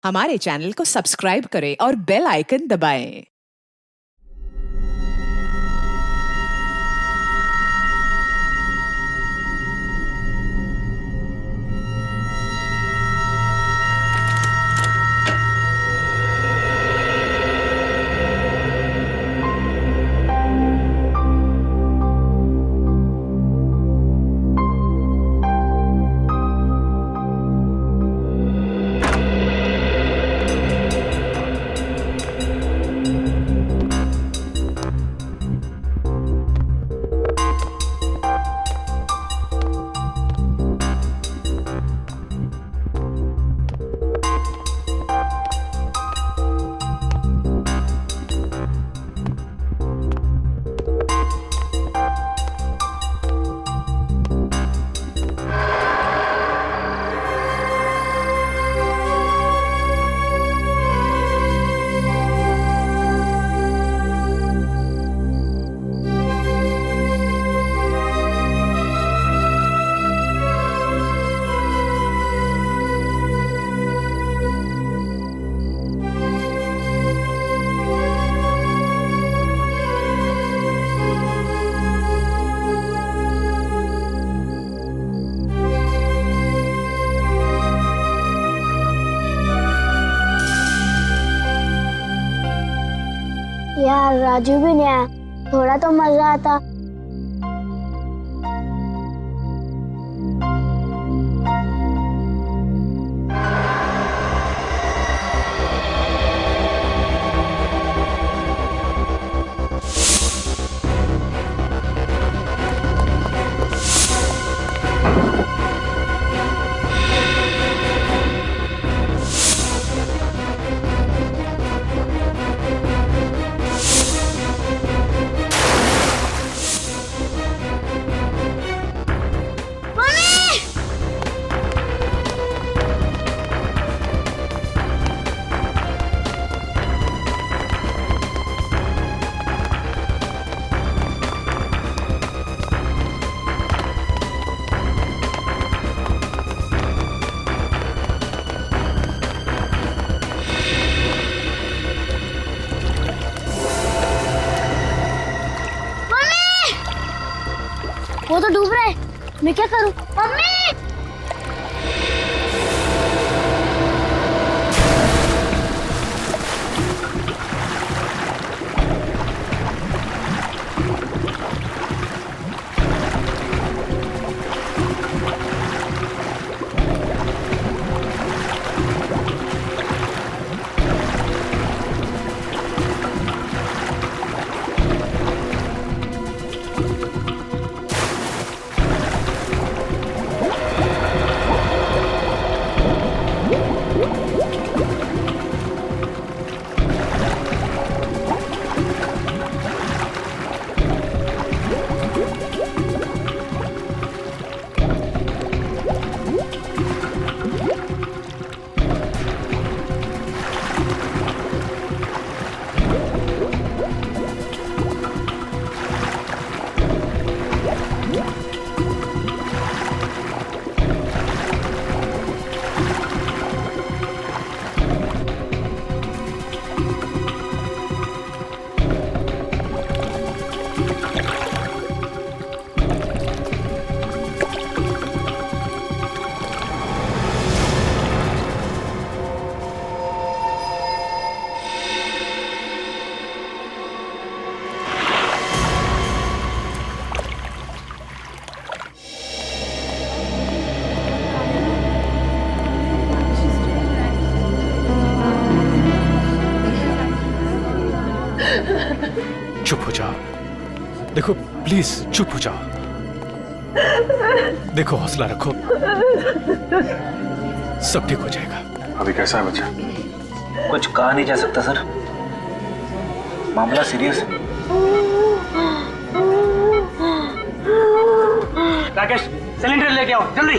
हमारे चैनल को सब्सक्राइब करें और बेल आइकन दबाएं। यार राजू भी नहीं आया, थोड़ा तो मजा आता। वो तो डूब रहा है, मैं क्या करूं? मम्मी! चुप हो जाओ। देखो प्लीज चुप हो जाओ। देखो हौसला रखो, सब ठीक हो जाएगा। अभी कैसा है बच्चा? कुछ कहा नहीं जा सकता सर, मामला सीरियस है। राकेश सिलेंडर लेके आओ जल्दी।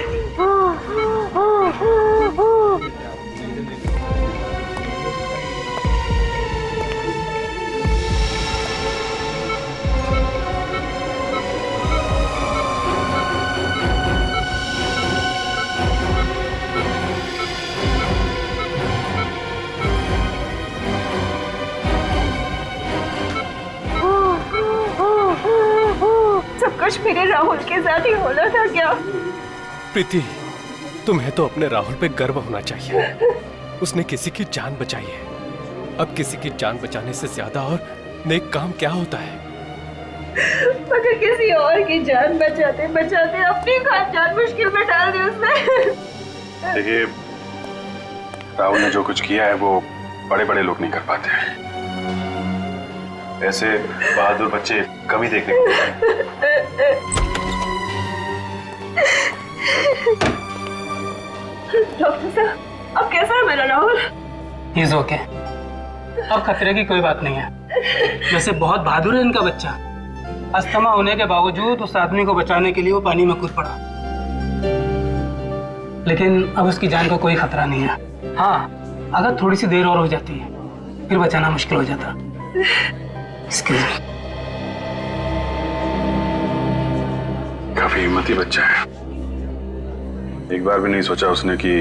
कुछ मेरे राहुल के साथ ही होना था क्या? प्रीति, तुम्हें तो अपने राहुल पे गर्व होना चाहिए। उसने किसी की जान बचाई है। अब किसी की जान बचाने से ज्यादा और नेक काम क्या होता है? अगर किसी और की जान बचाते बचाते अपनी खास जान मुश्किल में डाल दी उसने। देखिए, राहुल ने जो कुछ किया है वो बड़े बड़े लोग नहीं कर पाते हैं। ऐसे बहादुर बच्चे कम ही देखने को मिलते हैं। डॉक्टर साहब, अब कैसा है मेरा राहुल? He's okay. अब खतरे की कोई बात नहीं है। वैसे बहुत बहादुर है इनका बच्चा। अस्थमा होने के बावजूद उस आदमी को बचाने के लिए वो पानी में कूद पड़ा, लेकिन अब उसकी जान को कोई खतरा नहीं है। हाँ, अगर थोड़ी सी देर और हो जाती है फिर बचाना मुश्किल हो जाता। Excuse me. काफी हिम्मती बच्चा है। एक बार भी नहीं सोचा उसने कि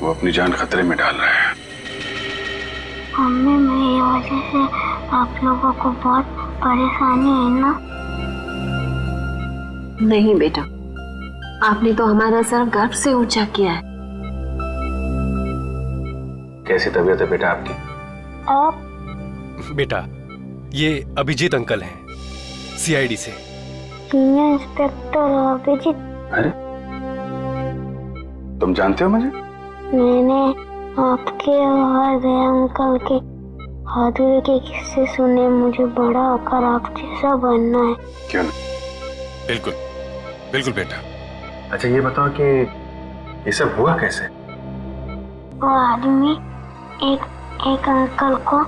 वो अपनी जान खतरे में डाल रहा है। मम्मी, मेरी वजह से आप लोगों को बहुत परेशानी है ना? नहीं बेटा, आपने तो हमारा सर गर्व से ऊंचा किया है। कैसी तबीयत है बेटा आपकी? आप बेटा, ये अभिजीत अंकल हैं, सीआईडी से। Senior inspector Abhijeet? अरे, तुम जानते हो मुझे? मैंने आपके और दया अंकल के बहादुरी के किस्से सुने। मुझे बड़ा होकर आप जैसा बनना है। क्यों नहीं? बिल्कुल बिल्कुल बेटा। अच्छा ये बताओ कि ये सब हुआ कैसे? वो आदमी एक अंकल को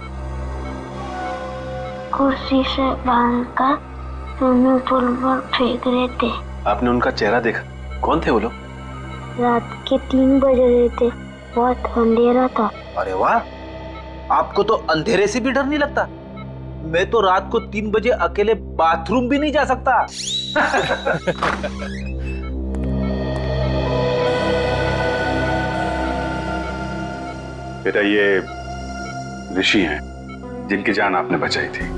कुर्सी से बांधकर स्विमिंग पूल पर फेंक रहे थे। आपने उनका चेहरा देखा? कौन थे वो लोग? रात के 3 बज रहे थे, बहुत अंधेरा था। अरे वाह, आपको तो अंधेरे से भी डर नहीं लगता? मैं तो रात को 3 बजे अकेले बाथरूम भी नहीं जा सकता। बेटा, ये ऋषि हैं जिनकी जान आपने बचाई थी।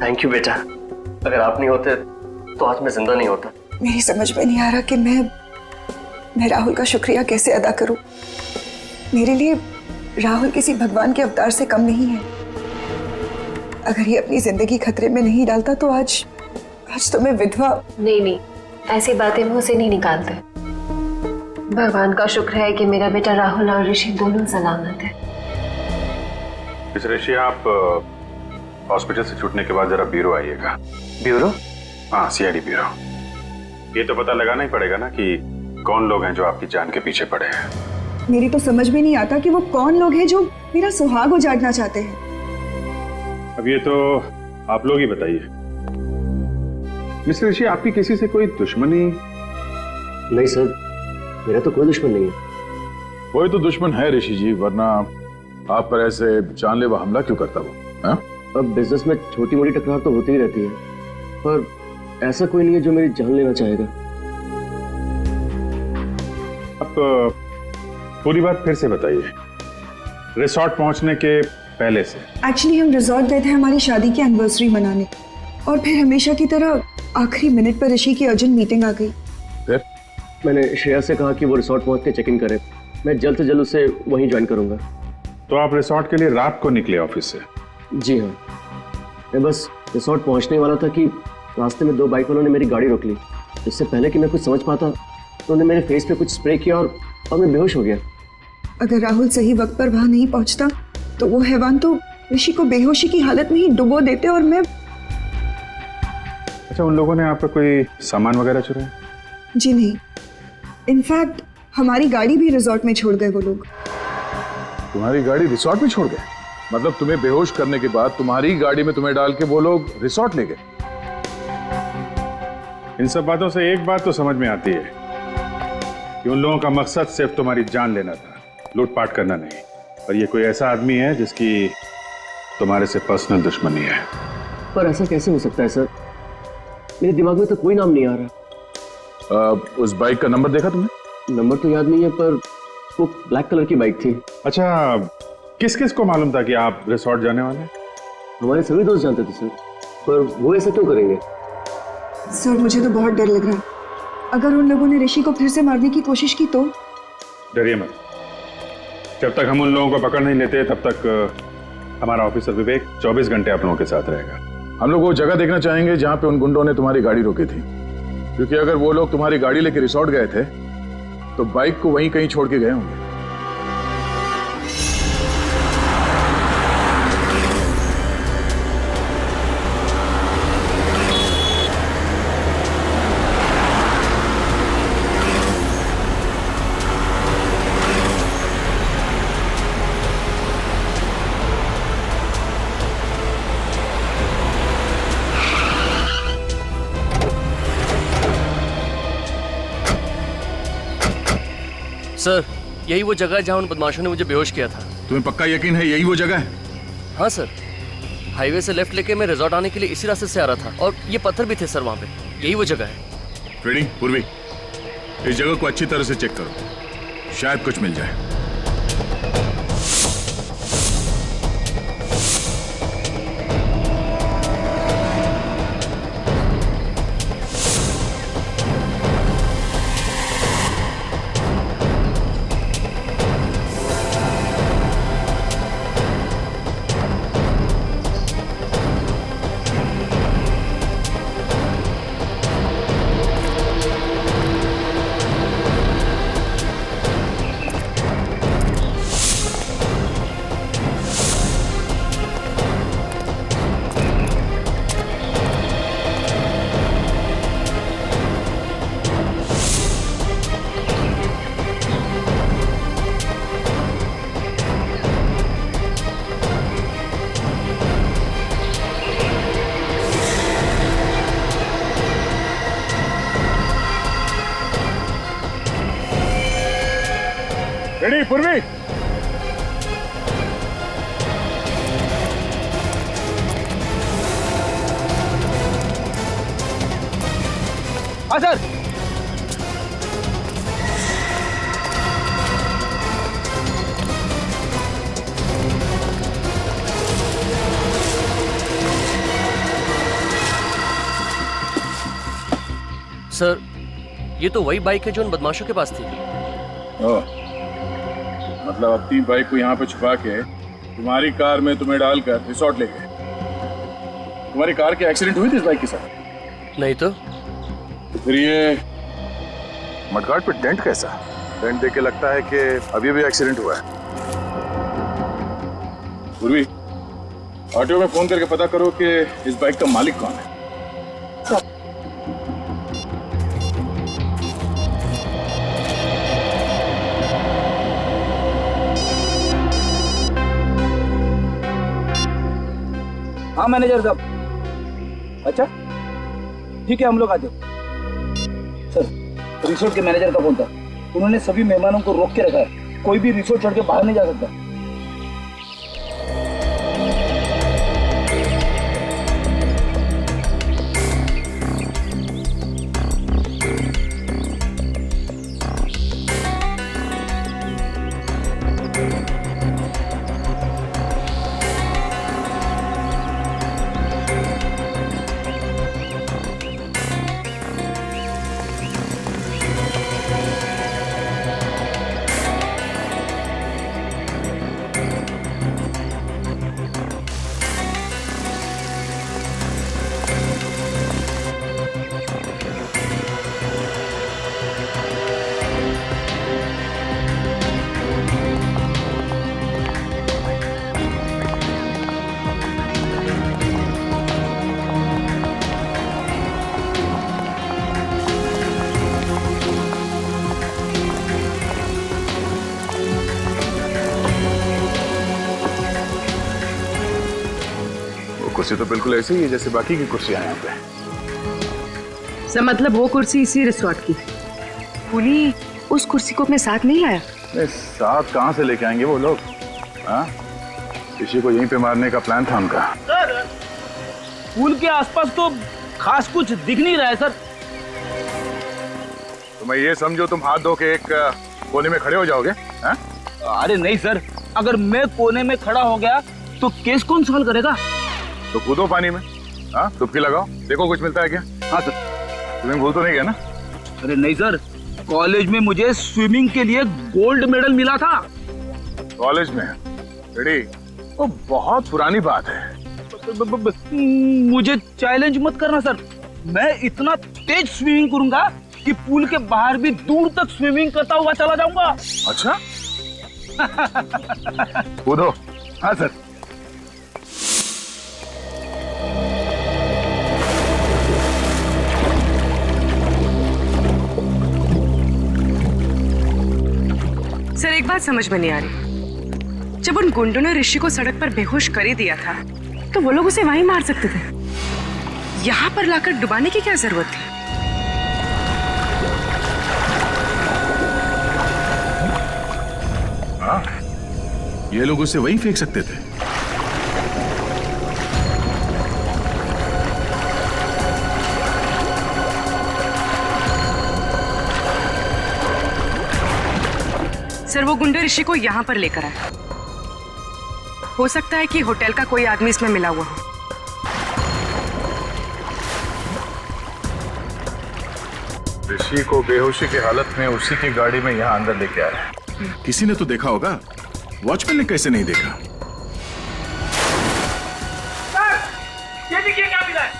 थैंक यू बेटा, अगर आप नहीं होते तो आज मैं जिंदा नहीं होता। मेरी समझ में नहीं आ रहा कि मैं राहुल का शुक्रिया कैसे अदा करूं। मेरे लिए राहुल किसी भगवान के अवतार से कम नहीं है। अगर ये अपनी जिंदगी खतरे में नहीं डालता तो आज तो मैं विधवा। नहीं, ऐसी बातें मुंह से नहीं निकालते। भगवान का शुक्र है कि मेरा बेटा राहुल और ऋषि दोनों सलामत है। मिस ऋषि, आप हॉस्पिटल से छूटने के बाद जरा ब्यूरो आइएगा। ब्यूरो? हाँ, सीआईडी ब्यूरो। ये तो पता लगाना ही पड़ेगा ना कि कौन लोग हैं जो आपकी जान के पीछे पड़े हैं। मेरी तो समझ में नहीं आता कि वो कौन लोग हैं जो मेरा सुहाग उजाड़ना चाहते हैं। अब ये तो आप लोग ही बताइए। मिस्टर ऋषि, आपकी किसी से कोई दुश्मनी? नहीं सर, मेरा तो कोई दुश्मन नहीं है। कोई तो दुश्मन है ऋषि जी, वरना आप पर ऐसे जानलेवा हमला क्यों करता वो? हाँ? अब बिजनेस में छोटी मोटी टकरार तो होती ही रहती है, पर ऐसा कोई नहीं है जो मेरी जान लेना चाहेगा। आप पूरी बात फिर से बताइए, रिसोर्ट पहुंचने के पहले से। एक्चुअली हम रिजॉर्ट गए थे हमारी शादी की एनिवर्सरी मनाने, और फिर हमेशा की तरह आखिरी मिनट पर ऋषि की अर्जेंट मीटिंग आ गई। फिर मैंने श्रेया से कहा कि वो रिसोर्ट पहुंच के चेक इन करे। मैं जल्द से जल्द उसे वहीं ज्वाइन करूंगा। तो आप रिसोर्ट के लिए रात को निकले ऑफिस से? जी हाँ, मैं बस रिसोर्ट पहुंचने वाला था कि रास्ते में 2 बाइक वालों ने मेरी गाड़ी रोक ली। इससे पहले कि मैं कुछ समझ पाता तो उन्होंने मेरे फेस पे कुछ स्प्रे किया और मैं बेहोश हो गया। अगर राहुल सही वक्त पर वहां नहीं पहुंचता तो वो हैवान तो ऋषि को बेहोशी की हालत में ही डुबो देते और मैं। अच्छा, उन लोगों ने आपका कोई सामान वगैरह चुराया? जी नहीं, इनफैक्ट हमारी गाड़ी भी रिजॉर्ट में छोड़ गए वो लोग। तुम्हारी गाड़ी रिसोर्ट में छोड़ गए? मतलब तुम्हें बेहोश करने के बाद तुम्हारी गाड़ी में तुम्हें डाल के वो लोग रिसोर्ट ले गए? इन सब बातों से एक बात तो समझ में आती है कि उन लोगों का मकसद सिर्फ तुम्हारी जान लेना था, लूटपाट करना नहीं। और ये कोई ऐसा आदमी है जिसकी तुम्हारे से पर्सनल दुश्मनी है। पर ऐसा कैसे हो सकता है सर? मेरे दिमाग में तो कोई नाम नहीं आ रहा। उस बाइक का नंबर देखा तुमने? नंबर तो याद नहीं है, पर वो ब्लैक कलर की बाइक थी। अच्छा, किस किस को मालूम था कि आप रिसोर्ट जाने वाले? हमारे सभी दोस्त जानते थे सर, पर वो ऐसा क्यों करेंगे? सर मुझे तो बहुत डर लग रहा है। अगर उन लोगों ने ऋषि को फिर से मारने की कोशिश की तो? डरिए मत, जब तक हम उन लोगों को पकड़ नहीं लेते तब तक हमारा ऑफिसर विवेक 24 घंटे आप लोगों के साथ रहेगा। हम लोग वो जगह देखना चाहेंगे जहां पे उन गुंडों ने तुम्हारी गाड़ी रोकी थी, क्योंकि अगर वो लोग तुम्हारी गाड़ी लेके रिसोर्ट गए थे तो बाइक को वहीं कहीं छोड़ के गए होंगे। सर, यही वो जगह है जहां उन बदमाशों ने मुझे बेहोश किया था। तुम्हें पक्का यकीन है यही वो जगह है? हाँ सर, हाईवे से लेफ्ट लेके मैं रिजॉर्ट आने के लिए इसी रास्ते से आ रहा था और ये पत्थर भी थे सर वहाँ पे। यही वो जगह है। फ्रेडी, पूर्वी, इस जगह को अच्छी तरह से चेक करो, शायद कुछ मिल जाए। रेडी पूर्वी? हाँ सर। सर, ये तो वही बाइक है जो उन बदमाशों के पास थी। मतलब अपनी बाइक को यहाँ पे छुपा के तुम्हारी कार में तुम्हें डालकर रिसोर्ट ले गए। तुम्हारी कार की एक्सीडेंट हुई थी इस बाइक के साथ? नहीं तो फिर ये मडगार्ड पे डेंट कैसा? डेंट देख के लगता है कि अभी भी एक्सीडेंट हुआ है। पूर्वी, ऑटो में फोन करके पता करो कि इस बाइक का मालिक कौन है। हाँ मैनेजर साहब। अच्छा ठीक है, हम लोग आते। सर, रिसोर्ट के मैनेजर का फोन था। उन्होंने सभी मेहमानों को रोक के रखा है, कोई भी रिसोर्ट छोड़ के बाहर नहीं जा सकता। कुर्सी तो बिल्कुल ऐसी ही है जैसे बाकी की कुर्सियां हैं यहाँ पे। सर मतलब वो कुर्सी इसी रिसोर्ट की। पुली उस कुर्सी को अपने साथ नहीं लाया? नहीं, साथ कहाँ से लेके आएंगे वो लोग? हाँ, किसी को यहीं पे मारने का प्लान था उनका। सर, पुल के आसपास तो खास कुछ दिख नहीं रहा है सर। तो मैं ये समझो तुम हाथ धो के एक कोने में खड़े हो जाओगे? हाँ? अरे नहीं सर, अगर मैं कोने में खड़ा हो गया तो केस कौन सॉल्व करेगा? तो कूदो पानी में, हाँ, डुबकी लगाओ, देखो कुछ मिलता है क्या? हाँ सर। तुम्हें भूल तो नहीं गया ना? अरे नहीं सर, कॉलेज में मुझे स्विमिंग के लिए गोल्ड मेडल मिला था। कॉलेज में? रेडी? वो बहुत पुरानी बात है। मुझे चैलेंज मत करना सर, मैं इतना तेज स्विमिंग करूंगा कि पूल के बाहर भी दूर तक स्विमिंग करता हुआ चला जाऊंगा। अच्छा? कूदो। हाँ सर। सर एक बात समझ में नहीं आ रही, जब उन गुंडों ने ऋषि को सड़क पर बेहोश कर ही दिया था तो वो लोग उसे वहीं मार सकते थे, यहाँ पर लाकर डुबाने की क्या जरूरत थी? हाँ, ये लोग उसे वहीं फेंक सकते थे। सर वो गुंडे ऋषि को यहाँ पर लेकर आए, हो सकता है कि होटल का कोई आदमी इसमें मिला हुआ हो। ऋषि को बेहोशी की हालत में उसी की गाड़ी में यहाँ अंदर लेके आया। किसी ने तो देखा होगा, वॉचमैन ने कैसे नहीं देखा? सर, ये देखिए क्या मिला है।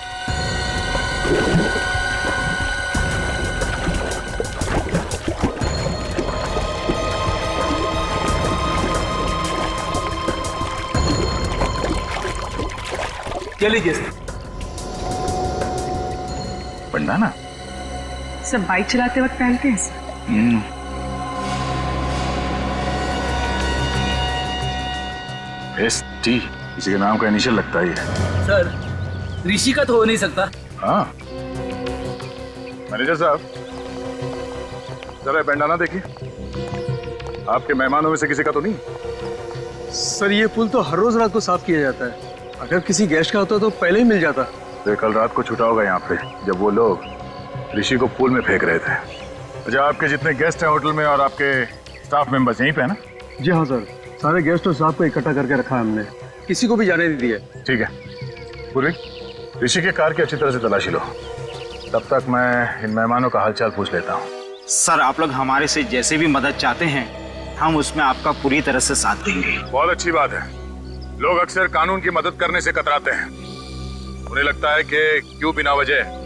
क्या लीजिए सर? बंडाना? सब बाइक चलाते वक्त पहनते हैं सर। ST किसी के नाम का इनिशियल लगता ही है। सर ऋषि का तो हो नहीं सकता। हाँ मैनेजर साहब, जरा बैंडाना देखिए, आपके मेहमानों में से किसी का तो नहीं? सर ये पुल तो हर रोज रात को साफ किया जाता है, अगर किसी गेस्ट का होता तो पहले ही मिल जाता। तो कल रात को छुटा होगा यहाँ पे जब वो लोग ऋषि को पुल में फेंक रहे थे। अच्छा, आपके जितने गेस्ट हैं होटल में और आपके स्टाफ मेंबर्स यहीं पे है ना? जी हाँ सर, सारे गेस्ट और स्टाफ को इकट्ठा करके रखा है हमने, किसी को भी जाने नहीं दिया। ठीक है पूर्वी, ऋषि के कार की अच्छी तरह से तलाशी लो, तब तक मैं इन मेहमानों का हालचाल पूछ लेता हूँ। सर आप लोग हमारे से जैसे भी मदद चाहते हैं हम उसमें आपका पूरी तरह से साथ देंगे। बहुत अच्छी बात है। लोग अक्सर कानून की मदद करने से कतराते हैं, उन्हें लगता है कि क्यों बिना वजह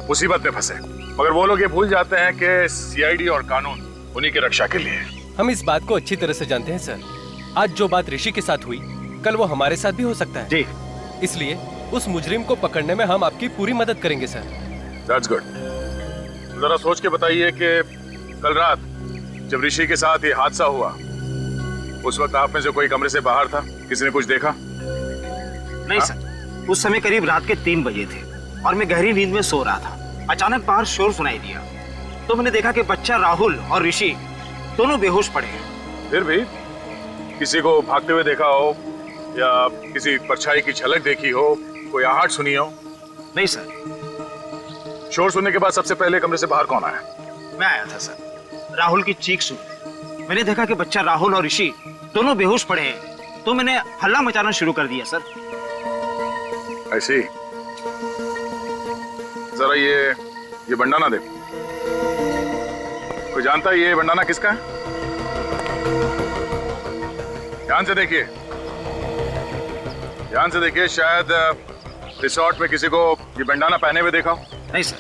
मुसीबत में फंसे, मगर वो लोग ये भूल जाते हैं कि CID और कानून उन्हीं की रक्षा के लिए। हम इस बात को अच्छी तरह से जानते हैं सर। आज जो बात ऋषि के साथ हुई कल वो हमारे साथ भी हो सकता है जी, इसलिए उस मुजरिम को पकड़ने में हम आपकी पूरी मदद करेंगे सर। That's good। जरा सोच के बताइए कि कल रात जब ऋषि के साथ ये हादसा हुआ उस वक्त आप में से कोई कमरे से बाहर था? किसी ने कुछ देखा? नहीं सर, उस समय करीब रात के 3 बजे थे और मैं गहरी नींद में सो रहा था। अचानक बाहर शोर सुनाई दिया तो मैंने देखा कि बच्चा राहुल और ऋषि दोनों बेहोश पड़े हैं। फिर भी किसी को भागते हुए देखा हो या किसी परछाई की झलक देखी हो, कोई आहट सुनी हो? नहीं सर। शोर सुनने के बाद सबसे पहले कमरे से बाहर कौन आया? मैं आया था सर। राहुल की चीख सुन मैंने देखा कि बच्चा राहुल और ऋषि दोनों बेहोश पड़े हैं, तो मैंने हल्ला मचाना शुरू कर दिया सर। ऐसी जरा ये बंडाना देखो, कोई जानता है ये बंडाना किसका है? ध्यान से देखिए, ध्यान से देखिए, शायद रिसोर्ट में किसी को ये बंडाना पहने हुए देखा हो। नहीं सर,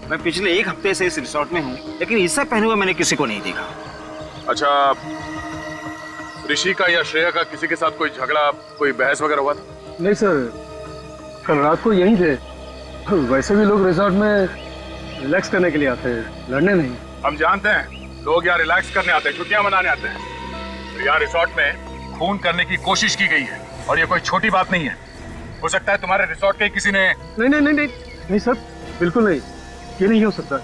मैं पिछले 1 हफ्ते से इस रिसोर्ट में हूँ, लेकिन इससे पहने हुए मैंने किसी को नहीं देखा। अच्छा, ऋषि का या श्रेया का किसी के साथ कोई झगड़ा, कोई बहस वगैरह हुआ था? नहीं सर, कल रात को यहीं थे। वैसे भी लोग रिसोर्ट में रिलैक्स करने के लिए आते हैं, लड़ने नहीं। हम जानते हैं लोग यहाँ रिलैक्स करने आते हैं, छुट्टियां मनाने आते हैं। तो यहाँ रिसोर्ट में खून करने की कोशिश की गई है और ये कोई छोटी बात नहीं है। हो सकता है तुम्हारे रिसोर्ट के किसी ने। नहीं सर, बिल्कुल नहीं, ये नहीं हो सकता।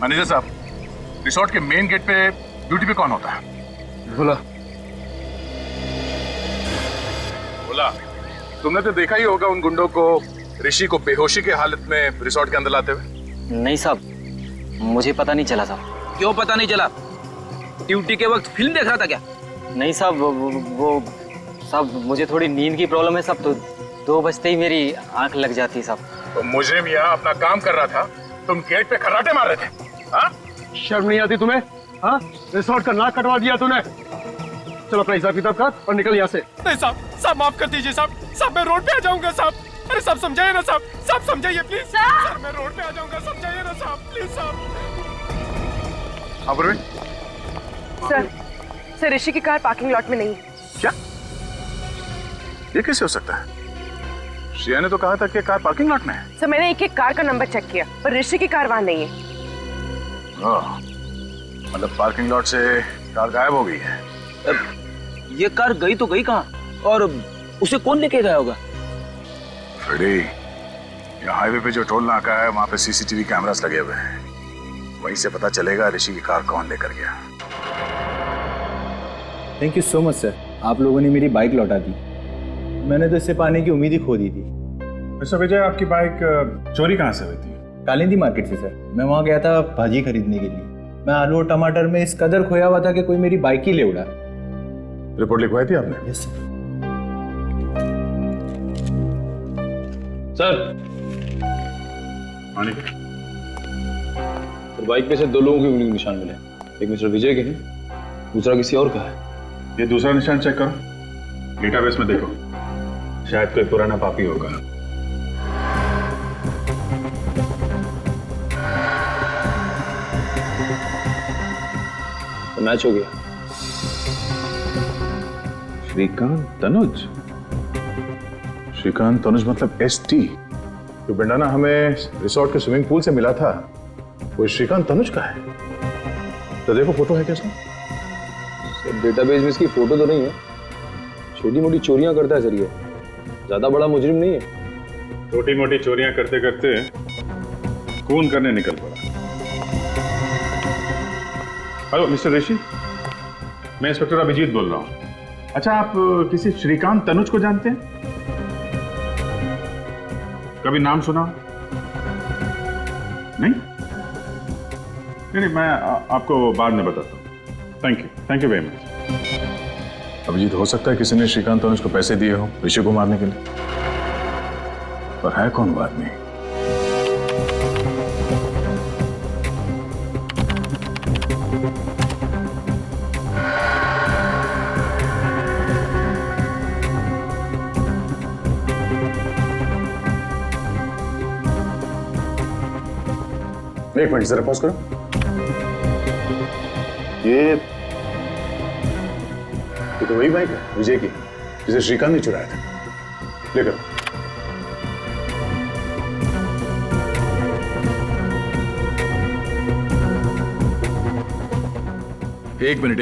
मैनेजर साहब, रिसोर्ट के मेन गेट पे ड्यूटी पे कौन होता है? भोला। भोला, तुमने तो देखा ही होगा उन गुंडों को ऋषि को बेहोशी के हालत में रिसोर्ट के अंदर लाते हुए। नहीं साहब, मुझे पता नहीं चला साहब। क्यों पता नहीं चला? ड्यूटी के वक्त फिल्म देख रहा था क्या? नहीं साहब, वो साहब मुझे थोड़ी नींद की प्रॉब्लम है साहब, तो 2 बजते ही मेरी आंख लग जाती है साहब। तो मुजरिम यहाँ अपना काम कर रहा था तुम गेट पे खर्राटे मार रहे थे? हाँ? शर्म नहीं आती तुम्हें? हाँ, रिसोर्ट का नाक कटवा दिया तूने। चलो अपना हिसाब किताब कर और निकल यहाँ से। नहीं साहब, साहब माफ कर दीजिए साहब, साहब मैं रोड पे आ जाऊंगा साहब। अरे साहब समझाइए ना साहब, साहब समझाइए प्लीज। सर मैं रोड पे आ जाऊंगा, समझाइए ना साहब प्लीज साहब। हाँ प्रवीण। सर ऋषि की कार पार्किंग लॉट में नहीं है। क्या? ये कैसे हो सकता है? श्रेया ने तो कहा था कि कार पार्किंग लॉट में है। सर मैंने एक कार का नंबर चेक किया पर ऋषि की कार वहाँ नहीं है। मतलब पार्किंग लॉट से कार गायब हो गई है। ये कार गई तो गई कहाँ, और उसे कौन लेके गया होगा? फ्रेडी, यहाँ हाईवे पे जो टोल नाका है वहाँ पे सीसीटीवी कैमरास लगे हुए हैं। वहीं से पता चलेगा ऋषि की कार कौन लेकर गया। Thank you so much sir, आप लोगों ने मेरी बाइक लौटा दी। मैंने तो इससे पाने की उम्मीद ही खो दी थी। मिस्टर विजय, आपकी बाइक चोरी कहाँ से हुई थी? कालिंदी मार्केट से सर। मैं वहाँ गया था भाजी खरीदने के लिए। मैं आलू और टमाटर में इस कदर खोया हुआ था कि कोई मेरी बाइक ही ले उड़ा। रिपोर्ट लिखवाई थी आपने? Yes sir. सर तो बाइक पे से 2 लोगों के उंगली के निशान मिले। एक मिस्टर विजय के हैं, दूसरा किसी और का है। ये दूसरा निशान चेक करो, डेटाबेस में देखो, शायद कोई पुराना पापी होगा। तो मैच हो गया। श्रीकांत तनुज? श्रीकांत तनुज मतलब ST, जो बंडाना हमें रिसोर्ट के स्विमिंग पूल से मिला था, वो श्रीकांत तनुज का है। तो देखो फोटो है क्या इसमें? सर डेटाबेस में इसकी फोटो तो नहीं है। छोटी मोटी चोरियां करता है सर, ये ज्यादा बड़ा मुजरिम नहीं है। छोटी मोटी चोरियां करते करते खून करने निकल पड़ा। हेलो मिस्टर ऋषि, मैं इंस्पेक्टर अभिजीत बोल रहा हूँ। अच्छा, आप किसी श्रीकांत तनुज को जानते हैं? कभी नाम सुना? नहीं? नहीं, मैं आपको बाद में बताता हूँ। Thank you very much. Abhijeet, हो सकता है किसी ने श्रीकांत तनुज को पैसे दिए हो ऋषि को मारने के लिए, पर है कौन वो आदमी? एक मिनट जरा पॉज करो। ये तो वही बाइक है विजय की, जिसे श्रीकांत ने चुराया था। लेकर एक मिनट।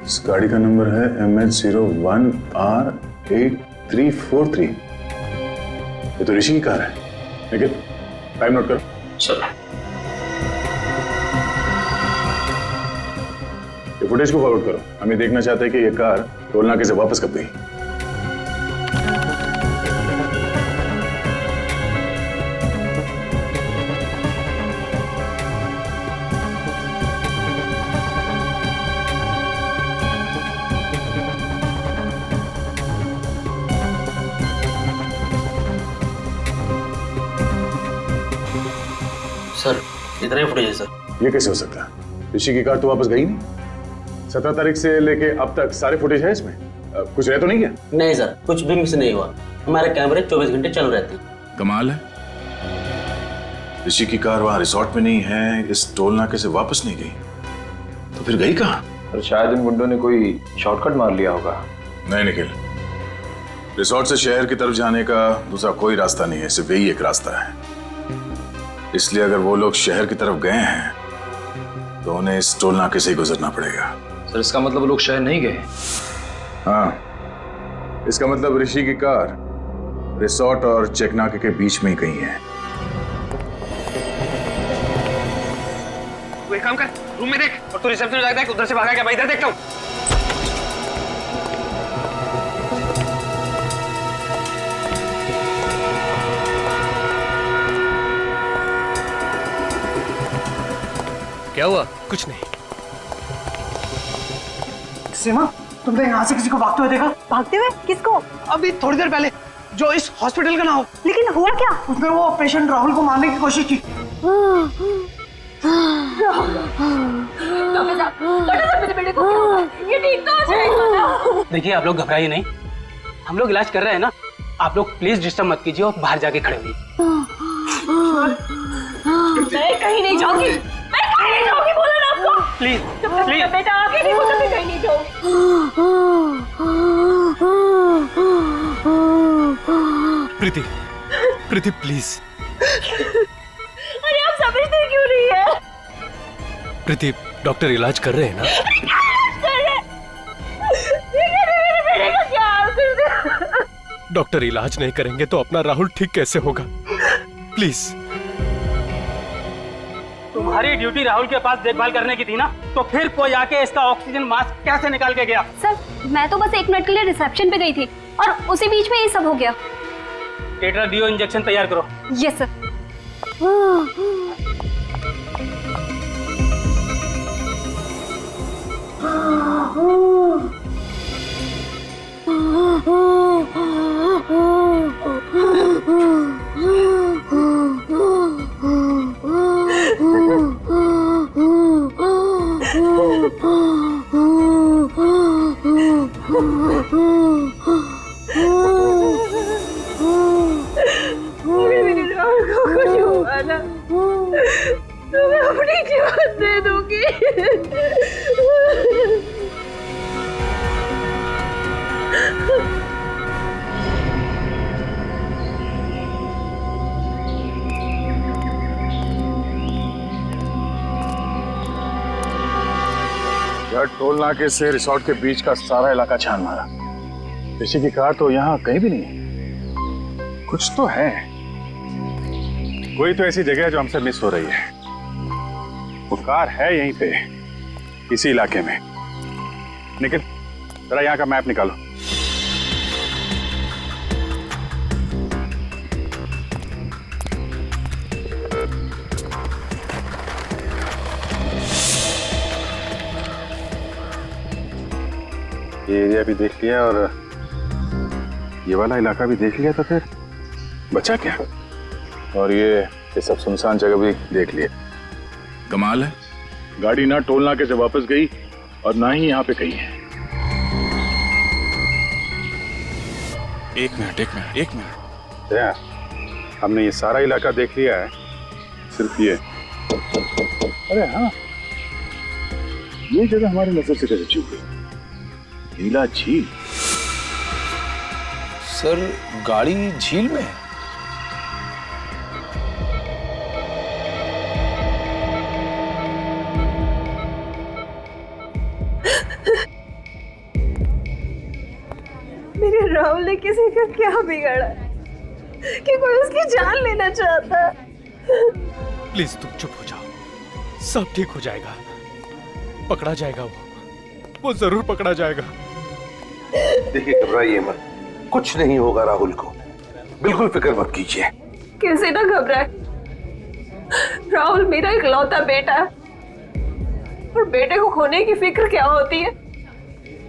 इस गाड़ी का नंबर है MH01R8343। ये तो ऋषि की कार है, लेकिन टाइम नोट करो। सर ये फुटेज को फॉरवर्ड करो। हम ये देखना चाहते हैं कि ये कार टोल नाके से वापस कब गई। सर इतना ही फुटेज है सर। ये कैसे हो सकता है? ऋषि की कार तो वापस गई नहीं। 17 तारीख से लेके अब तक सारे फुटेज है इसमें। कुछ रह तो नहीं गया? नहीं सर, कुछ भी मिस नहीं हुआ। हमारे कैमरे 24 घंटे चल रहे थे। कमाल है, ऋषि की कार वहां रिसोर्ट में नहीं है, इस टोल नाके से वापस नहीं गई, तो फिर गई कहाँ? और शायद इन गुंडों ने कोई शॉर्टकट मार लिया होगा। नहीं निखिल, रिसोर्ट से शहर की तरफ जाने का दूसरा कोई रास्ता नहीं है, सिर्फ यही एक रास्ता है। इसलिए अगर वो लोग शहर की तरफ गए हैं तो उन्हें इस टोल नाके से ही गुजरना पड़ेगा। सर इसका मतलब वो लोग शहर नहीं गए? हाँ, इसका मतलब ऋषि की कार रिसोर्ट और चेक नाके के बीच में ही कहीं है। तू एक काम कर, रूम में देख, और तू रिसेप्शन में जाके देख, उधर से भागा क्या? मैं इधर देखता हूँ। क्या हुआ? कुछ नहीं। सीमा, तुमने यहाँ से किसी को भागते हुए देखा? भागते हुए? किसको? अभी थोड़ी देर पहले जो इस हॉस्पिटल का ना हो। लेकिन हुआ क्या? उसने वो पेशेंट राहुल को मारने की कोशिश की। मेरे बेटे को क्या हुआ? ये ठीक तो हो जाएगा ना? देखिए आप लोग घबराइए नहीं, हम लोग इलाज कर रहे हैं ना। आप लोग प्लीज डिस्टर्ब मत कीजिए और बाहर जाके खड़े होइए। मैं कहीं नहीं जाऊंगी, मैं कहीं नहीं जाऊंगी, बोला ना आपको। प्लीज जब तक मेरा बेटा आगे नहीं बोला मैं कहीं नहीं जाऊंगी। प्रीति, प्रीति प्लीज। अरे आप समझते क्यों नहीं है? प्रीति, डॉक्टर इलाज कर रहे हैं ना? मेरे बेटे का क्या हाल कर दिया? डॉक्टर इलाज नहीं करेंगे तो अपना राहुल ठीक कैसे होगा? प्लीज। तुम्हारी ड्यूटी राहुल के पास देखभाल करने की थी ना, तो फिर कोई आके इसका ऑक्सीजन मास्क कैसे निकाल के गया? सर मैं तो बस 1 मिनट के लिए रिसेप्शन पे गई थी और उसी बीच में ये सब हो गया। टेट्राडियो इंजेक्शन तैयार करो। Yes sir. मेरे राहुल को कुछ हुआ ना तो मैं अपनी जीवन दे दूंगी। यार टोल नाके से रिसोर्ट के बीच का सारा इलाका छान मारा, ऋषि की कार तो यहाँ कहीं भी नहीं है। कुछ तो है, कोई तो ऐसी जगह है जो हमसे मिस हो रही है। वो कार है यहीं पे, इसी इलाके में। निखिल जरा यहाँ का मैप निकालो। ये एरिया भी देख लिया और ये वाला इलाका भी देख लिया, तो फिर बचा क्या? और ये सब सुनसान जगह भी देख लिया। कमाल है, गाड़ी ना टोल नाके से वापस गई और ना ही यहाँ पे कहीं है। एक मिनट दया, हमने ये सारा इलाका देख लिया है, सिर्फ ये। अरे हाँ, ये जगह हमारी नजर से कैसे चूक गई? नीला झील। सर गाड़ी झील में है? मेरे राहुल ने किसी का क्या बिगाड़ा कि कोई उसकी जान लेना चाहता? प्लीज तुम चुप हो जाओ, सब ठीक हो जाएगा। पकड़ा जाएगा, वो जरूर पकड़ा जाएगा। देखिए घबराइए मत, कुछ नहीं होगा राहुल को, बिल्कुल फिक्र मत कीजिए। कैसे ना घबराए, राहुल मेरा इकलौता बेटा है और बेटे को खोने की फिक्र क्या होती है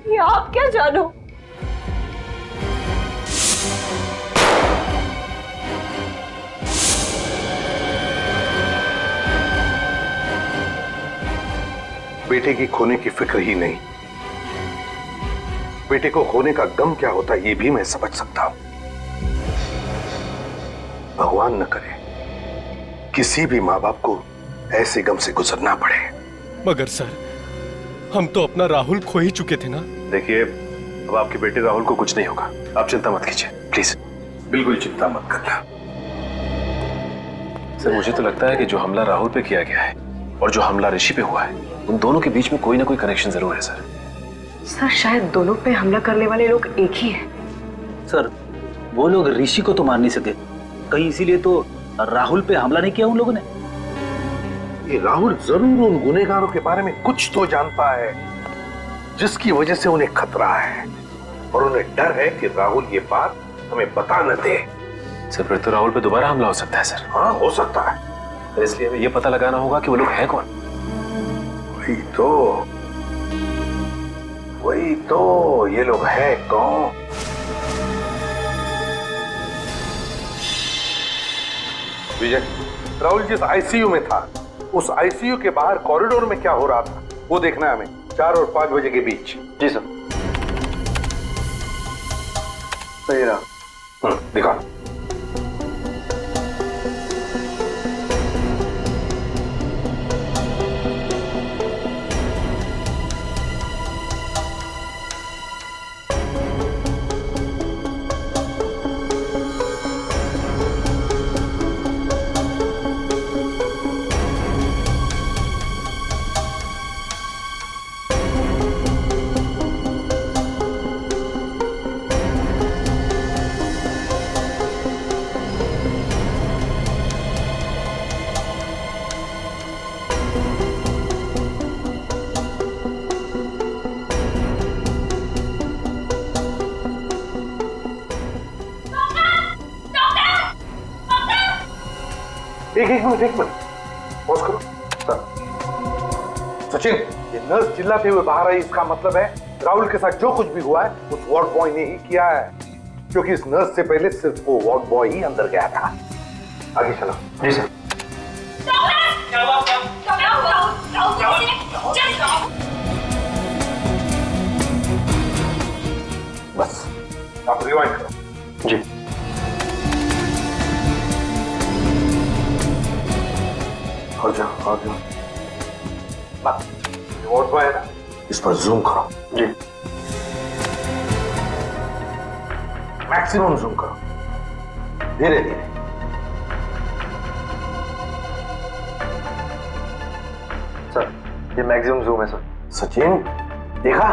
ये आप क्या जानो। बेटे की खोने की फिक्र ही नहीं, बेटे को खोने का गम क्या होता है ये भी मैं समझ सकता हूं। भगवान न करे किसी भी माँ बाप को ऐसे गम से गुजरना पड़े। मगर सर, हम तो अपना राहुल खो ही चुके थे ना। देखिए अब आपके बेटे राहुल को कुछ नहीं होगा, आप चिंता मत कीजिए प्लीज, बिल्कुल चिंता मत करना। सर मुझे तो लगता है कि जो हमला राहुल पे किया गया है और जो हमला ऋषि पे हुआ है, उन दोनों के बीच में कोई ना कोई कनेक्शन जरूर है सर। सर शायद दोनों पे हमला करने वाले लोग एक ही हैं। सर वो लोग ऋषि को तो मार नहीं सके, कहीं इसीलिए तो राहुल पे हमला नहीं किया उन लोगों ने। ये राहुल जरूर उन गुनहगारों के बारे में कुछ तो जानता है जिसकी वजह से उन्हें खतरा है, और उन्हें डर है कि राहुल ये बात हमें बता न दे। सर फिर तो राहुल पे दोबारा हमला हो सकता है सर। हाँ हो सकता है, तो इसलिए हमें ये पता लगाना होगा कि वो लोग हैं कौन। वही तो ये लोग हैं कौन? विजय, राहुल जिस आईसीयू में था, उस आईसीयू के बाहर कॉरिडोर में क्या हो रहा था वो देखना है हमें, 4 और 5 बजे के बीच। जी सर। सही रहा। दिखा। एक मिनट पॉज करो। सर, सचिन, ये नर्स चिल्लाते हुए बाहर आई, इसका मतलब है राहुल के साथ जो कुछ भी हुआ है उस वार्ड बॉय ने ही किया है, क्योंकि इस नर्स से पहले सिर्फ वो वार्ड बॉय ही अंदर गया था। आगे चलो। जी सर। बस आप रिवाइंड करो। जी। आ जाओ। वार्ड बॉय है ना, इस पर जूम करो। जी। मैक्सिमम जूम करो, धीरे धीरे। सर, ये मैक्सिमम जूम है सर। सचिन, देखा?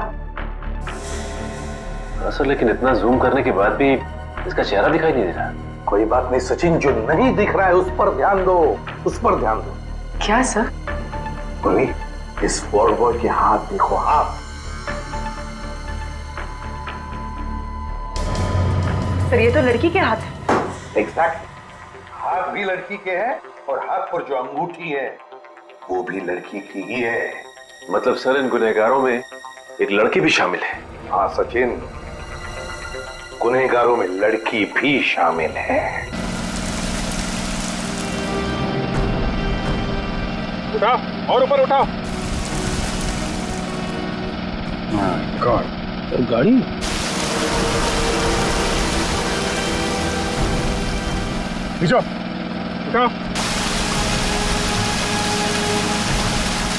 सर, लेकिन इतना जूम करने के बाद भी इसका चेहरा दिखाई नहीं दे रहा। कोई बात नहीं सचिन, जो नहीं दिख रहा है उस पर ध्यान दो, उस पर ध्यान दो। क्या सर? बोली, इस वार्ड बॉय के हाथ देखो, हाथ। सर, ये तो लड़की के हाथ है। एग्जैक्ट, हाथ भी लड़की के हैं और हाथ पर जो अंगूठी है वो भी लड़की की ही है। मतलब सर, इन गुनहगारों में एक लड़की भी शामिल है। हाँ सचिन, गुनहगारों में लड़की भी शामिल है। उठाओ और ऊपर उठाओ। गॉड, गाड़ी नीचे उठाओ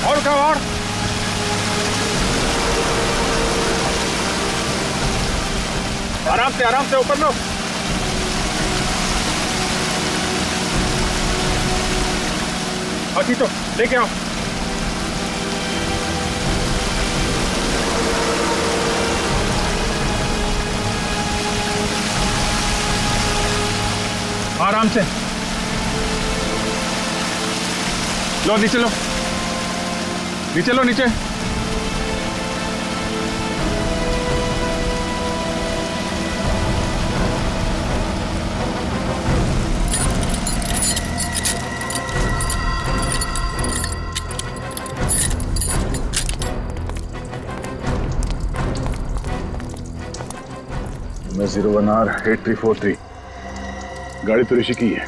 और उठाओ और आराम से ऊपर लो। अभी तो लेके आओ। आराम से लो, नीचे लो, नीचे लो, नीचे। मैं 01R8343, गाड़ी तो ऋषि की है।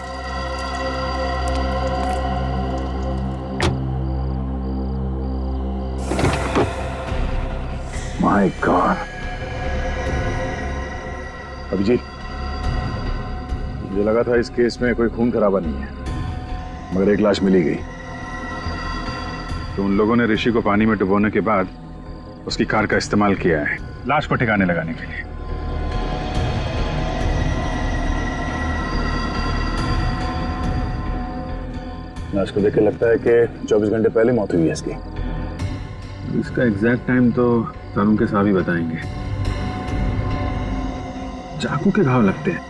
My God. अभिजीत, मुझे लगा था इस केस में कोई खून खराबा नहीं है, मगर एक लाश मिली गई। तो उन लोगों ने ऋषि को पानी में डुबोने के बाद उसकी कार का इस्तेमाल किया है लाश को ठिकाने लगाने के लिए। लाश को देख के लगता है कि 24 घंटे पहले मौत हुई है इसकी। इसका एग्जैक्ट टाइम तो तरुण के साहब ही बताएंगे। चाकू के घाव लगते हैं,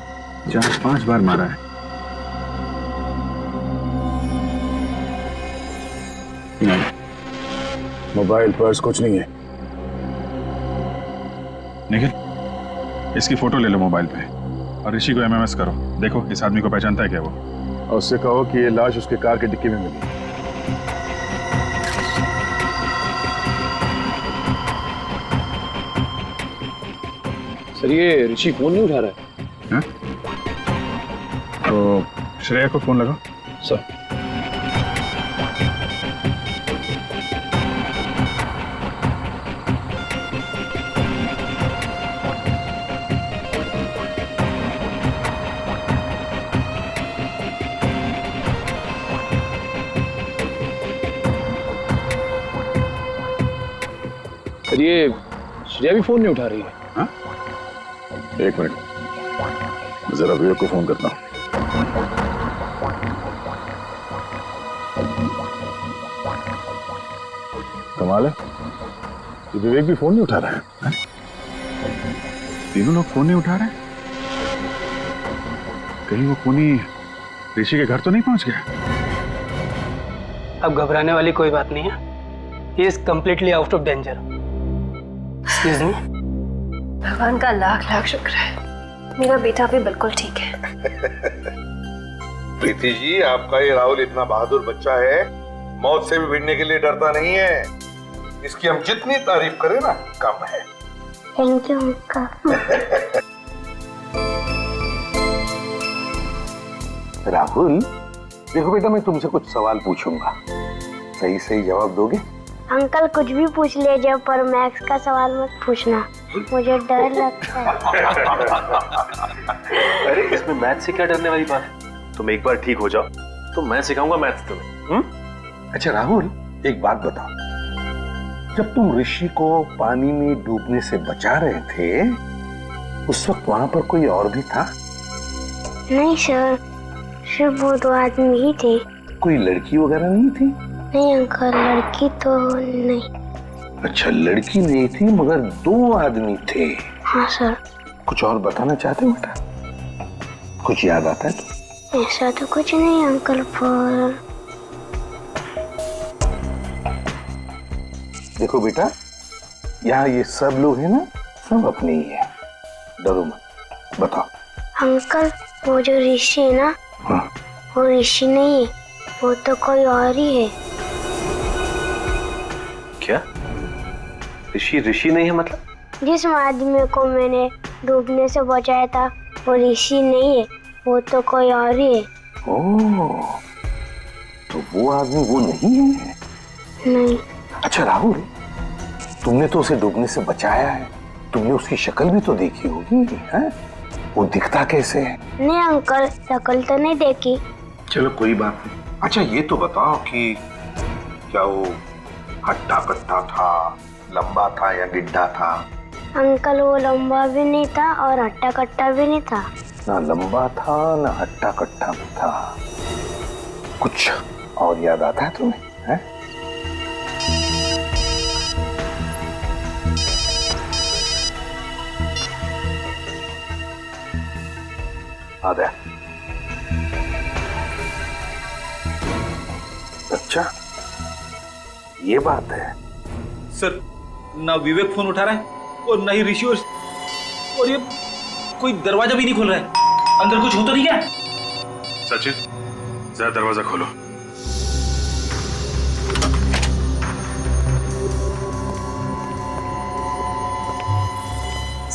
4-5 बार मारा है। नहीं, मोबाइल पर्स कुछ नहीं है। निखिल, इसकी फोटो ले लो मोबाइल पे और ऋषि को एमएमएस करो। देखो इस आदमी को पहचानता है क्या वो, और उससे कहो कि ये लाश उसके कार की डिक्की में मिली। सर, ये ऋषि फोन नहीं उठा रहा है। तो श्रेया को फोन लगाओ। सर। ये श्रेया भी फोन नहीं उठा रही है। हाँ? एक मिनट, जरा विवेक को फोन करता हूँ। कमाल है, ये विवेक भी फोन नहीं उठा रहा है। तीनों लोग फोन नहीं उठा रहे। कहीं वो खूनी ऋषि के घर तो नहीं पहुंच गया? अब घबराने वाली कोई बात नहीं है। He is completely out of danger. Excuse me? भगवान का लाख लाख शुक्र है, मेरा बेटा भी बिल्कुल ठीक है। प्रीति जी, आपका ये राहुल इतना बहादुर बच्चा है, मौत से भी भिड़ने के लिए डरता नहीं है। इसकी हम जितनी तारीफ करें ना कम है। Thank you uncle. राहुल, देखो बेटा, मैं तुमसे कुछ सवाल पूछूंगा, सही सही जवाब दोगे? अंकल कुछ भी पूछ लीजिए, पर मैथ्स का सवाल मत पूछना, मुझे डर लगता है। अरे इसमें मैथ से क्या डरने वाली बात है? तुम एक बार ठीक हो जाओ तो मैं सिखाऊंगा मैथ्स तुम्हें। अच्छा राहुल, एक बात बताओ, जब तुम ऋषि को पानी में डूबने से बचा रहे थे, उस वक्त वहां पर कोई और भी था? नहीं सर, सिर्फ वो दो आदमी ही थे। कोई लड़की वगैरह नहीं थी? नहीं अंकल, लड़की तो नहीं। अच्छा, लड़की नहीं थी मगर दो आदमी थे। हाँ सर। कुछ और बताना चाहते हो बेटा? कुछ याद आता है तो? ऐसा तो कुछ नहीं अंकल, पर देखो बेटा, यहाँ ये सब लोग हैं ना, सब अपने ही है, डरो मत। बताओ। अंकल, वो जो ऋषि है ना, हाँ। वो ऋषि नहीं है, वो तो कोई और ही है। क्या? ऋषि नहीं है मतलब? जिस आदमी को मैंने डूबने से बचाया था वो ऋषि नहीं है, वो तो कोई और ही है। ओह, तो वो आदमी वो नहीं है? नहीं। अच्छा राहुल, तुमने तो उसे डूबने से बचाया है, तुमने उसकी शक्ल भी तो देखी होगी, है? वो दिखता कैसे है? नहीं अंकल, शक्ल तो नहीं देखी। चलो कोई बात नहीं। अच्छा ये तो बताओ कि क्या वो हट्टा कट्टा था, लंबा था या गिड्ढा था? अंकल, वो लंबा भी नहीं था और हट्टा कट्टा भी नहीं था। ना लंबा था ना हट्टा कट्टा भी था। कुछ और याद आता है तुम्हें? है? आधा। अच्छा, ये बात है। सर, ना विवेक फोन उठा रहा है और ना ही ऋषि, और ये कोई दरवाजा भी नहीं खोल रहा है। अंदर कुछ हो तो नहीं क्या? सचिन, जरा दरवाजा खोलो।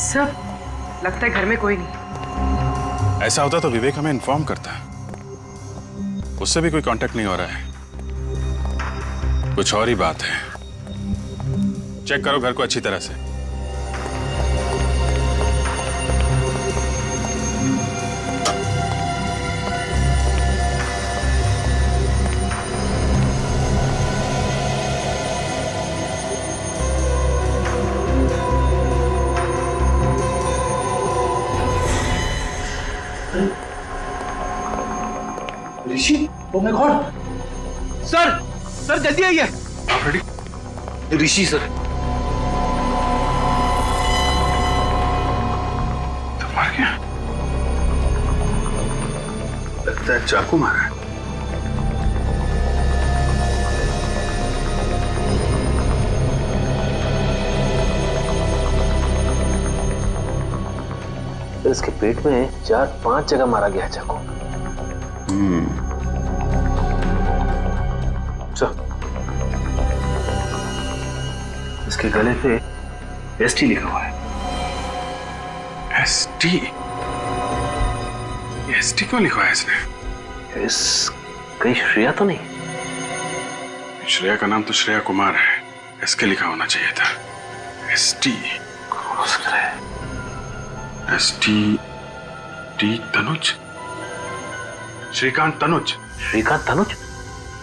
सब लगता है घर में कोई नहीं। ऐसा होता तो विवेक हमें इन्फॉर्म करता। उससे भी कोई कांटेक्ट नहीं हो रहा है। कुछ और ही बात है। चेक करो घर को अच्छी तरह से। ऋषि, ओ माय गॉड! सर जल्दी आइए। आप रेडी? ऋषि सर। तो मार गया? लगता है चाकू मारा है। तो इसके पेट में 4-5 जगह मारा गया है चाकू। इसके गले पे एसटी लिखा हुआ है। एसटी? एसटी क्यों लिखा है इसने? कहीं श्रेया तो नहीं? श्रेया का नाम तो श्रेया कुमार है, इसके लिखा होना चाहिए था। ST तनुज, श्रीकांत तनुज। श्रीकांत तनुज?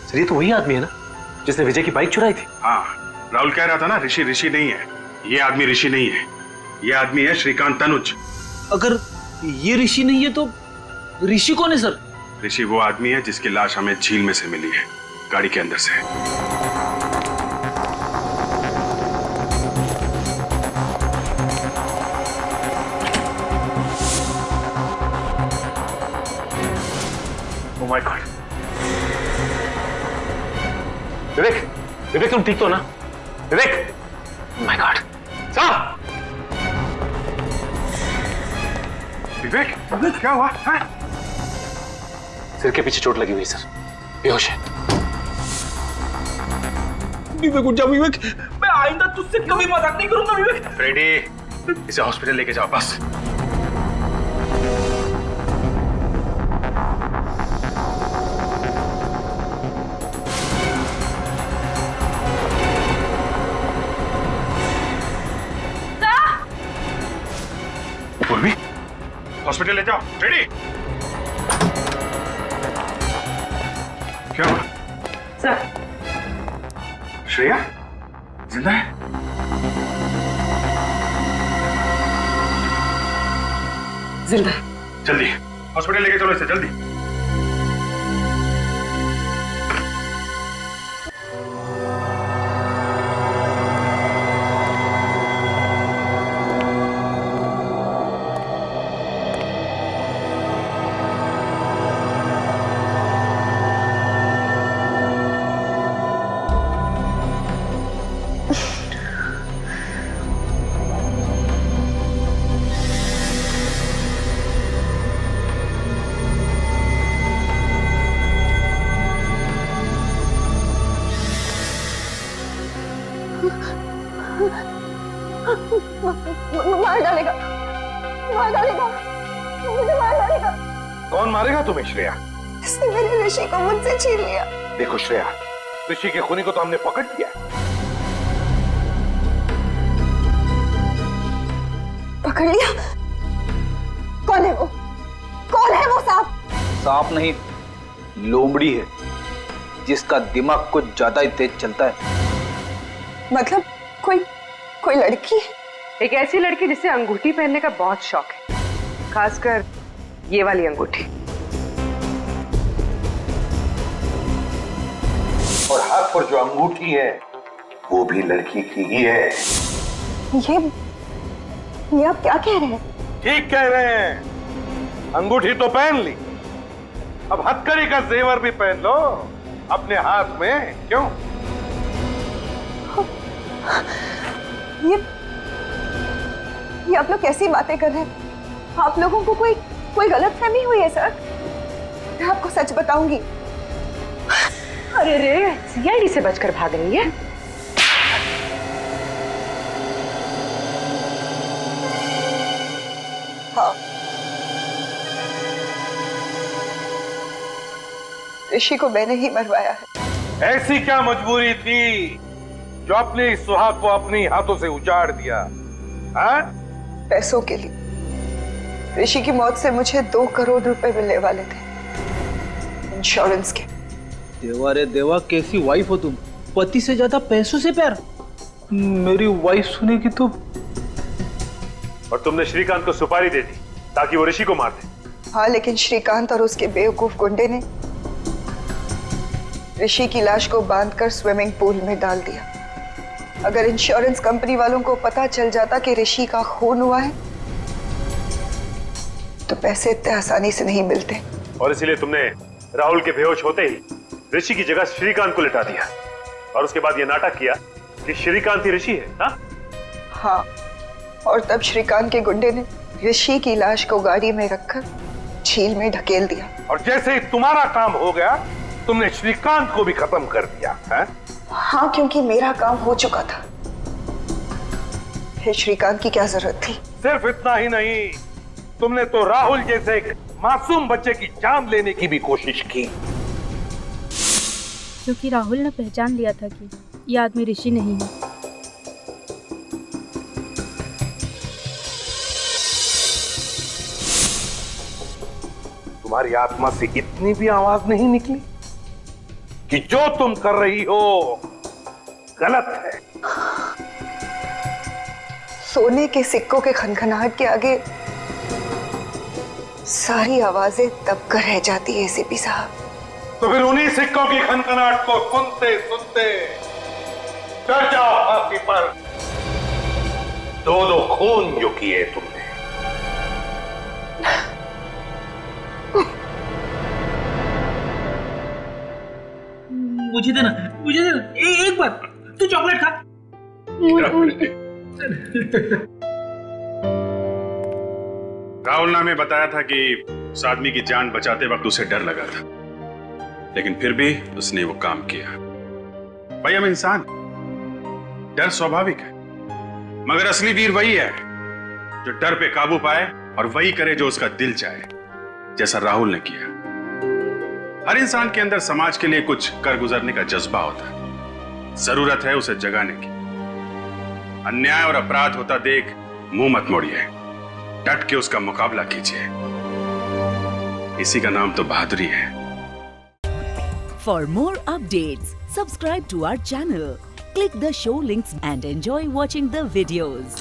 सर ये तो वही आदमी है ना जिसने विजय की बाइक चुराई थी। हाँ, राहुल कह रहा था ना ऋषि नहीं है, ये आदमी ऋषि नहीं है, ये आदमी है श्रीकांत तनुज। अगर ये ऋषि नहीं है तो ऋषि कौन है सर? ऋषि वो आदमी है जिसकी लाश हमें झील में से मिली है, गाड़ी के अंदर से। Oh my God! विवेक तुम ठीक तो ना? विवेक! Oh my God! साहब! विवेक क्या हुआ? सिर के पीछे चोट लगी हुई सर, बेहोश है। विवेक उठ जा विवेक, मैं आइंदा तुझसे कभी मजाक नहीं करूंगा विवेक। फ्रेडी, इसे हॉस्पिटल लेके जाओ बस। पूर्वी, हॉस्पिटल ले जाओ। फ्रेडी, क्या हुआ? सर, श्रेया जिंदा है? जिंदा। जल्दी हॉस्पिटल लेके चलो इसे, जल्दी। मार डालेगा, मार डालेगा, मुझे मार डालेगा। कौन मारेगा तुम्हें श्रेया? इसने मेरे ऋषि को मुझसे छीन लिया। देखो श्रेया, ऋषि के खूनी को तो हमने पकड़ लिया। पकड़ लिया? कौन है वो? कौन है वो सांप? सांप नहीं, लोमड़ी है जिसका दिमाग कुछ ज्यादा ही तेज चलता है। मतलब कोई लड़की है? एक ऐसी लड़की जिसे अंगूठी पहनने का बहुत शौक है, खासकर ये वाली अंगूठी। और हाथ पर जो अंगूठी है वो भी लड़की की ही है। ये आप क्या कह रहे हैं? ठीक कह रहे हैं। अंगूठी तो पहन ली, अब हथकड़ी का जेवर भी पहन लो अपने हाथ में। क्यों? ये आप लोग कैसी बातें कर रहे हैं? आप लोगों को कोई गलतफहमी हुई है सर? मैं आपको सच बताऊंगी। अरे रे, सीआईडी से बचकर भाग रही है। हाँ, ऋषि को मैंने ही मरवाया है। ऐसी क्या मजबूरी थी जो अपने इस सुहाग को अपने हाथों से उजाड़ दिया? हाँ? पैसों के लिए। ऋषि की मौत से मुझे 2 करोड़ रुपए मिलने वाले थे, इंश्योरेंस के। देवा रे देवा, कैसी वाइफ हो तुम? पति से ज्यादा पैसों से प्यार। मेरी वाइफ सुनेगी तो। और तुमने श्रीकांत को सुपारी दे दी ताकि वो ऋषि को मार दे। हाँ, लेकिन श्रीकांत और उसके बेवकूफ गुंडे ने ऋषि की लाश को बांधकर स्विमिंग पूल में डाल दिया। अगर इंश्योरेंस कंपनी वालों को पता चल जाता कि ऋषि का खून हुआ है तो पैसे इतने आसानी से नहीं मिलते। और इसीलिए तुमने राहुल के बेहोश होते ही ऋषि की जगह श्रीकांत को लिटा दिया और उसके बाद यह नाटक किया कि श्रीकांत ही ऋषि है। हाँ, और तब श्रीकांत के गुंडे ने ऋषि की लाश को गाड़ी में रखकर झील में ढकेल दिया। और जैसे ही तुम्हारा काम हो गया तुमने श्रीकांत को भी खत्म कर दिया है? हाँ, क्योंकि मेरा काम हो चुका था। फिर श्रीकांत की क्या जरूरत थी? सिर्फ इतना ही नहीं, तुमने तो राहुल जैसे एक मासूम बच्चे की जान लेने की भी कोशिश की। क्योंकि राहुल ने पहचान लिया था कि ये आदमी ऋषि नहीं है। तुम्हारी आत्मा से इतनी भी आवाज नहीं निकली कि जो तुम कर रही हो गलत है? सोने के सिक्कों के खनखनाहट के आगे सारी आवाजें दबकर रह जाती है एसीपी साहब। तो फिर उन्हीं सिक्कों की खनखनाहट को सुनते सुनते डर जाओ फांसी पर। दो खून जो किए तुमने। मुझे देना, मुझे देना। एक बार तू चॉकलेट खा। राहुल ने हमें बताया था कि उस आदमी की जान बचाते वक्त उसे डर लगा था, लेकिन फिर भी उसने वो काम किया। भाई हम इंसान, डर स्वाभाविक है, मगर असली वीर वही है जो डर पे काबू पाए और वही करे जो उसका दिल चाहे, जैसा राहुल ने किया। हर इंसान के अंदर समाज के लिए कुछ कर गुजरने का जज्बा होता है, जरूरत है उसे जगाने की। अन्याय और अपराध होता देख मुंह मत मोड़िए, डट के उसका मुकाबला कीजिए। इसी का नाम तो बहादुरी है। For more updates, subscribe to our channel, click the show links and enjoy watching the videos.